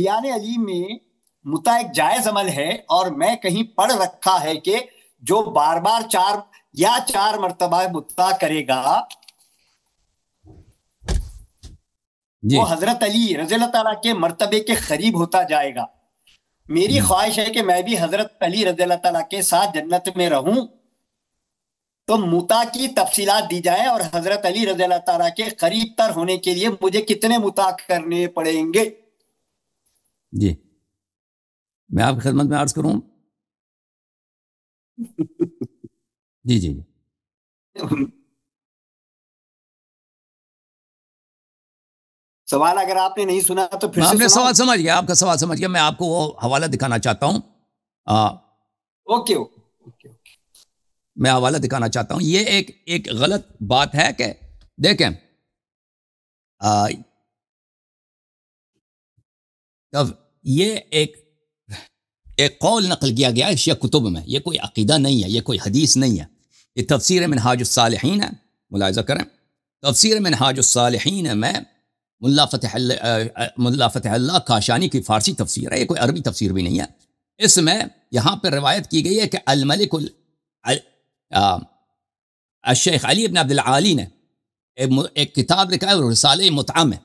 خیال علی میں متا ایک جائز عمل ہے، اور میں کہیں پڑھ رکھا ہے کہ جو بار بار 4 مرتبہ متا کرے گا جی وہ حضرت علی رضی اللہ تعالیٰ کے مرتبے کے قریب ہوتا جائے گا۔ میری خواہش ہے کہ میں بھی حضرت علی رضی اللہ تعالیٰ کے ساتھ جنت میں رہوں، تو متا کی تفصیلات دی جائیں اور حضرت علی رضی اللہ تعالیٰ کے قریب تر ہونے کے لیے مجھے کتنے متا کرنے پڑیں گے۔ جی میں آپ کی خدمت میں عرض کروں۔ جی جی جی سوال اگر آپ نے نہیں سنا تو پھر میں سے اپنے سناؤں؟ سوال سمجھ گیا، آپ کا سوال سمجھ گیا۔ میں آپ کو وہ حوالہ دکھانا چاہتا ہوں۔ Okay okay. میں حوالہ دکھانا چاہتا ہوں۔ یہ ایک غلط بات ہے کہ دیکھیں اب یہ ایک قول نقل کیا گیا ہے شیعہ کتب میں، یہ کوئی عقیدہ نہیں ہے، یہ کوئی حدیث نہیں ہے۔ یہ تفسیر منہاج الصالحین ہے، ملاحظہ کریں۔ تفسیر منہاج الصالحین میں ملا فتح اللہ کاشانی کی فارسی تفسیر ہے، یہ کوئی عربی تفسیر بھی نہیں ہے۔ اس میں یہاں پہ روایت کی گئی ہے کہ الملک الشیخ علی بن عبد العالی نے ایک کتاب لکھا ہے رسالہ متعہ میں،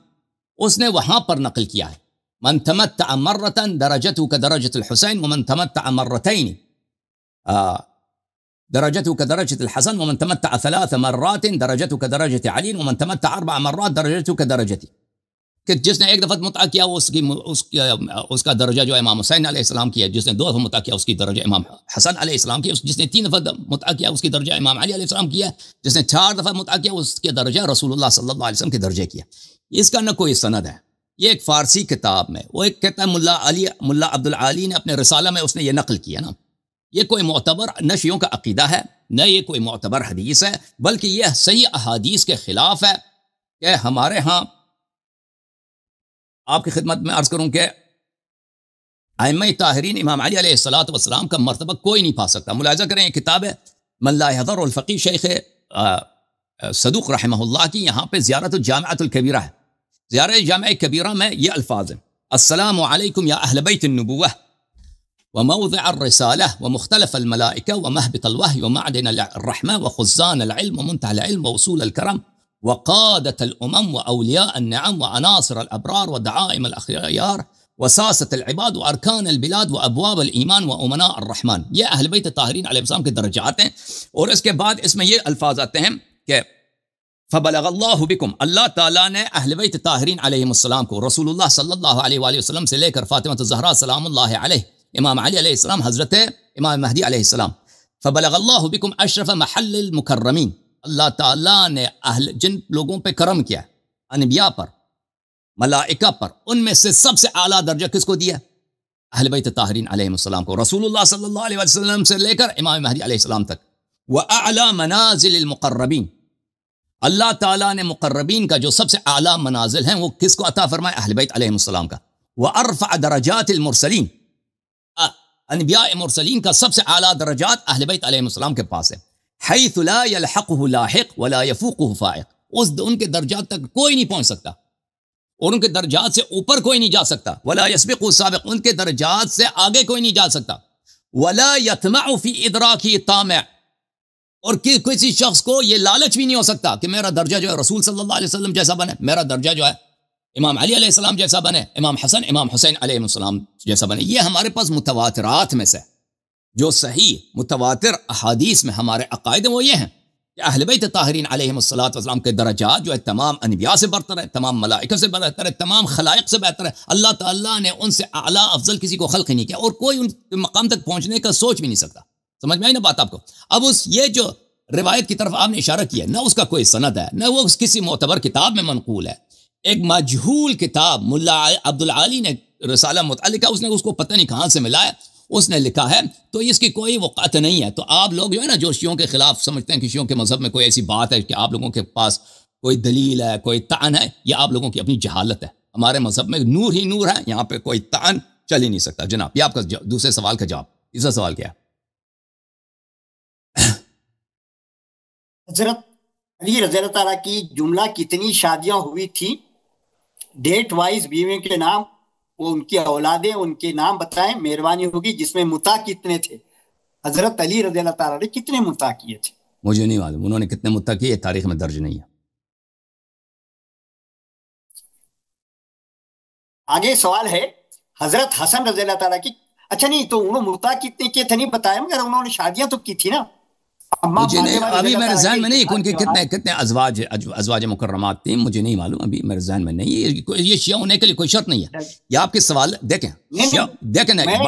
اس نے وہاں پر نقل کیا ہے من تمتع مرة درجته كدرجة الحسين ومن تمتع مرتين درجته كدرجة الحسن ومن تمتع 3 مرات درجته كدرجة علي ومن تمتع 4 مرات درجته كدرجتي، کہ جس نے ایک دفعہ متع کیا اس کا درجہ جو امام حسین علیہ السلام کی ہے، جس نے 2 دفعہ متع کیا اس کی درجہ امام حسن علیہ السلام کی ہے، جس نے 3 دفعہ متع کیا اس کی درجہ امام علی علیہ السلام کی ہے، جس نے 4 دفعہ متع کیا اس کے درجہ رسول اللہ صلی اللہ علیہ وسلم کے درجے کی ہے۔ اس کا نہ کوئی سند ہے، یہ ایک فارسی کتاب میں وہ ایک کہتا ہے ملا عبد العالی نے اپنے رسالہ میں اس نے یہ نقل کیا نا۔ یہ کوئی معتبر نہ شیعوں کا عقیدہ ہے، نہ یہ کوئی معتبر حدیث ہے، بلکہ یہ صحیح احادیث کے خلاف ہے۔ کہ ہمارے ہاں آپ کی خدمت میں عرض کروں کہ ائمہ طاہرین امام علی علیہ السلام کا مرتبہ کوئی نہیں پا سکتا۔ ملاحظہ کریں یہ کتاب ہے من لا يحضر الفقی شیخ صدوق رحمہ اللہ کی، یہاں پہ زیارت الجامعۃ الکبیرہ ہے۔ زیارت جامعہ کبیرہ میں یہ الفاظ ہیں: السلام علیکم یا اہل بیت النبوہ وموضع الرسالہ ومختلف الملائکہ ومہبط الوحی ومعدن الرحمہ وخزان العلم ومنتهى العلم ووصول الكرم وقادة الأمم وأولياء النعم وعناصر الأبرار ودعائم الأخيار وساسة العباد وأركان البلاد وأبواب الإيمان وأمناء الرحمن۔ یہ اہل بیت طاہرین علیہ السلام کے درجات ہیں۔ اور اس کے بعد اس میں یہ الفاظ آتے ہیں کہ فبلغ اللہ بکم، اللہ تعالیٰ نے اہل بیت طاہرین علیہ السلام کو رسول اللہ صلی اللہ علیہ وآلہ وسلم سے لے کر فاطمہ الزہرا سلام اللہ علیہ، امام علی علیہ السلام، حضرت امام مہدی علیہ السلام، فبلغ اللہ بکم اشرف محل المکرمین، اللہ تعالیٰ نے جن لوگوں پہ کرم کیا، انبیاء پر، ملائکہ پر، ان میں سے سب سے اعلیٰ درجہ کس کو دیا؟ اہل بیت طاہرین علیہ السلام کو، رسول اللہ صلی اللہ علیہ وسلم سے لے کر امام مہدی علیہ السلام تک۔ وَأَعْلَى مَنَازِلِ الْمُقَرَّبِينَ، اللہ تعالیٰ نے مقربین کا جو سب سے اعلیٰ منازل ہیں وہ کس کو عطا فرمائے؟ اہل بیت علیہ السلام کا۔ وَأَرْفَعَ دَرَجَاتِ الْمُرْسَلِينَ، انبیاء مرسلین کا سب سے اعلیٰ درجات اہل بیت علیہ السلام کے پاس ہے۔ حیث لا یلحقہ لاحق ولا یفوقہ فائق، ان کے درجات تک کوئی نہیں پہنچ سکتا اور ان کے درجات سے اوپر کوئی نہیں جا سکتا۔ ولا یسبقہ سابق، ان کے درجات سے آگے کوئی نہیں جا سکتا۔ ولا یطمع فی ادراکہ طامع، اور کسی شخص کو یہ لالچ بھی نہیں ہو سکتا کہ میرا درجہ جو ہے رسول صلی اللہ علیہ وسلم جیسا بنے، میرا درجہ جو ہے امام علی علیہ السلام جیسا بنے، امام حسن امام حسین علیہ السلام جیسا بنے۔ یہ ہمارے پاس متواترات میں سے جو صحیح متواتر احادیث میں ہمارے عقائد وہ یہ ہیں کہ اہل بیت طاہرین علیہ السلام کے درجات جو ہے تمام انبیاء سے برتر ہے، تمام ملائکہ سے برتر ہے، تمام خلائق سے بہتر ہے۔ اللہ تعالیٰ نے ان سے اعلیٰ افضل کسی کو خلق ہی نہیں کیا، اور کوئی ان مقام تک پہنچنے کا سوچ بھی نہیں سکتا۔ سمجھ میں آئی نا بات آپ کو؟ اب یہ جو روایت کی طرف آپ نے اشارہ کیا، نہ اس کا کوئی سند ہے، نہ وہ کسی معتبر کتاب میں منقول ہے۔ ایک مجہول کتاب ملا عبد العالی نے رسالہ متعلقہ، اس نے اس کو پتہ نہیں کہاں سے ملا ہے، اس نے لکھا ہے، تو اس کی کوئی وقعت نہیں ہے۔ تو آپ لوگ جو ہے نا جو شیعوں کے خلاف سمجھتے ہیں کہ شیعوں کے مذہب میں کوئی ایسی بات ہے کہ آپ لوگوں کے پاس کوئی دلیل ہے، کوئی طعن ہے، یہ آپ لوگوں کی اپنی جہالت ہے۔ ہمارے مذہب میں نور ہی نور ہے، یہاں پہ کوئی طعن چل ہی نہیں سکتا۔ جناب یہ آپ کا دوسرے سوال کا جواب۔ تیسرا سوال کیا ہے؟ حضرت علی رضی اللہ تعالیٰ کی جملہ کتنی شادیاں ہوئی تھی، ڈیٹ وائز بیویوں کے نام وہ ان کی اولادیں، ان کے نام بتائیں، مہربانی ہوگی، جس میں متا کتنے تھے، حضرت علی رضی اللہ تعالیٰ نے کتنے متا کیے تھے؟ مجھے نہیں معلوم انہوں نے کتنے متا کیے، تاریخ میں درج نہیں ہے۔ آگے سوال ہے حضرت حسن رضی اللہ تعالیٰ کی، اچھا نہیں تو انہوں متا کتنے کیے تھے نہیں بتایا، مگر انہوں نے شادیاں تو کی تھی نا۔ مجھے نہیں، ابھی میرے ذہن میں نہیں کہ ان کے کتنے ازواج مکرمات تھیں، مجھے نہیں معلوم، ابھی میرے ذہن میں نہیں۔ یہ شیعہ ہونے کے لیے کوئی شرط نہیں ہے۔ یہ آپ کے سوال دیکھیں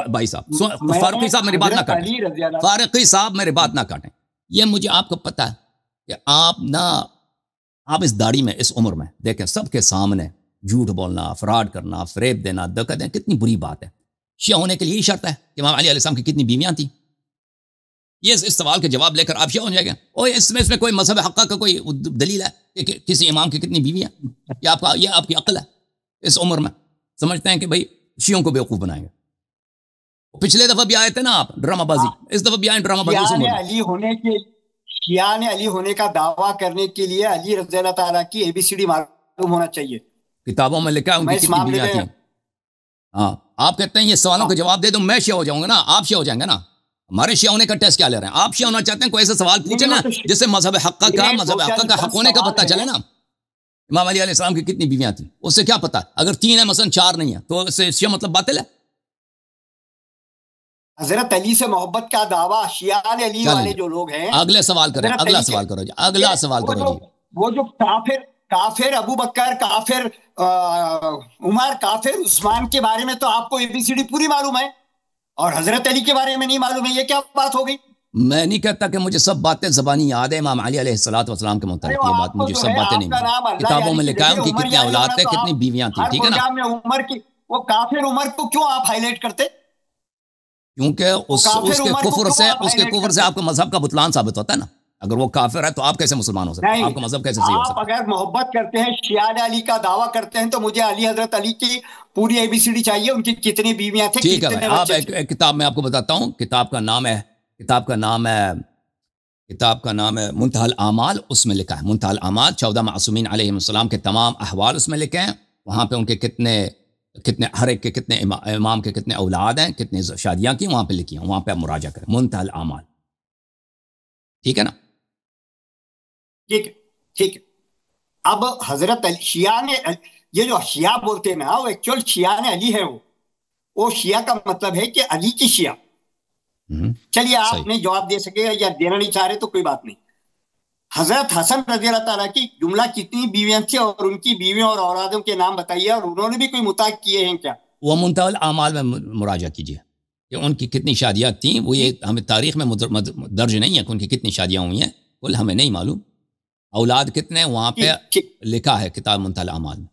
بھائی صاحب، فاروقی صاحب میری بات نہ کاٹیں، فاروقی صاحب میری بات نہ کاٹیں۔ یہ مجھے آپ کو پتہ ہے کہ آپ اس داڑھی میں، اس عمر میں دیکھیں سب کے سامنے جھوٹ بولنا، فراڈ کرنا، فریب دینا، دھوکہ دینا کتنی بری بات ہے۔ شیعہ ہونے کے لیے یہی شرط ہے کہ امام علی علیہ السلام کی کتنی بیویاں تھیں؟ یہ اس سوال کے جواب لے کر آپ شیعہ ہو جائیں گے؟ اور اس میں کوئی مذہب حقہ کا کوئی دلیل ہے کہ کسی امام کی کتنی بیویاں؟ یہ آپ کی عقل ہے؟ اس عمر میں سمجھتے ہیں کہ بھائی شیعوں کو بیوقوف بنائیں گے۔ پچھلے دفعہ بھی آئے تھے نا آپ ڈرامہ بازی، اس دفعہ بھی آئے ڈرامہ بازی۔ شیعہ نے علی ہونے کا دعویٰ کرنے کے لیے علی رضی اللہ تعالیٰ کی ABCD معلوم ہونا چاہیے۔ کتابوں میں لکھا ہے ان کی کتنی بیویاں تھیں۔ ہاں آپ کہتے ہیں یہ سوالوں کا جواب دے دو میں شیعہ ہو جاؤں گا نا، آپ شیعہ ہو جائیں گے نا۔ ہمارے شیعہ ہونے کا ٹیسٹ کیا لے رہے ہیں؟ آپ شیعہ ہونا چاہتے ہیں، کوئی ایسا سوال پوچھیں نا جس سے مذہب حقہ کا حق ہونے کا پتہ چلے نا۔ امام علی علیہ السلام کی کتنی بیویاں تھیں اس سے کیا پتہ؟ اگر 3 ہیں مثلا 4 نہیں ہیں تو اس سے شیعہ مطلب باطل ہے؟ حضرت علی سے محبت کا دعویٰ شیعہ علی والے جو لوگ ہیں۔ اگلے سوال کریں، اگلا سوال کرو جی، اگلا سوال کرو جی۔ وہ جو کافر ابو بکر، کافر عمر، کافر عثمان کے بارے میں تو آپ کو ABCD پوری معلوم ہے، اور حضرت علی کے بارے میں نہیں معلوم ہے، یہ کیا بات ہو گئی؟ میں نہیں کہتا کہ مجھے سب باتیں زبانی یاد ہے امام علی علیہ السلام کے متعلق، یہ بات مجھے سب باتیں نہیں معلوم۔ کتابوں میں لکھا ہے ان کی کتنے اولاد تھے، کتنی بیویاں تھیں، ٹھیک ہے نا؟ عمر کی وہ کافر عمر کو کیوں آپ ہائی لائٹ کرتے؟ کیونکہ اس کے کفر سے آپ کا مذہب کا بطلان ثابت ہوتا ہے نا۔ اگر وہ کافر ہے تو آپ کیسے مسلمان ہو سکتے ہیں؟ آپ کا مذہب کیسے صحیح ہو سکتا ہے؟ آپ اگر محبت کرتے ہیں، شیعہ علی کا دعویٰ کرتے ہیں، تو مجھے حضرت علی کی پوری ABCD چاہیے، ان کی کتنی بیویاں تھیں۔ ٹھیک ہے، آپ ایک کتاب میں آپ کو بتاتا ہوں، کتاب کا نام ہے منتہی الاعمال۔ اس میں لکھا ہے منتہی الاعمال، 14 معصومین علیہم السلام کے تمام احوال اس میں لکھے ہیں۔ وہاں پہ ان کے کتنے ہر ایک کے کتنے امام کے کتنے اولاد ہیں، کتنی شادیاں کی، وہاں پہ لکھی ہیں، وہاں پہ آپ مراجعہ کریں، منتہی الاعمال، ٹھیک ہے نا؟ ٹھیک۔ اب حضرت علی شیعہ نے، یہ جو شیعہ بولتے ہیں نا، وہ ایکچوئل شیعہ نے علی ہے، وہ شیعہ کا مطلب ہے کہ علی کی شیعہ۔ چلیے آپ نے جواب دے سکے یا دینا نہیں چاہ رہے تو کوئی بات نہیں۔ حضرت حسن رضی اللہ تعالیٰ کی جملہ کتنی بیویاں تھیں، اور ان کی بیویوں اور اولادوں کے نام بتائیے، اور انہوں نے بھی کوئی مطاع کیے ہیں کیا؟ وہ منتہی الاعمال میں مراجعہ کیجیے کہ ان کی کتنی شادیاں تھیں۔ وہ یہ ہمیں تاریخ میں درج نہیں ہے کہ ان کی کتنی شادیاں ہوئی ہیں، کل ہمیں نہیں معلوم۔ اولاد کتنے وہاں پہ لکھا ہے کتاب منتہی الاعمال میں۔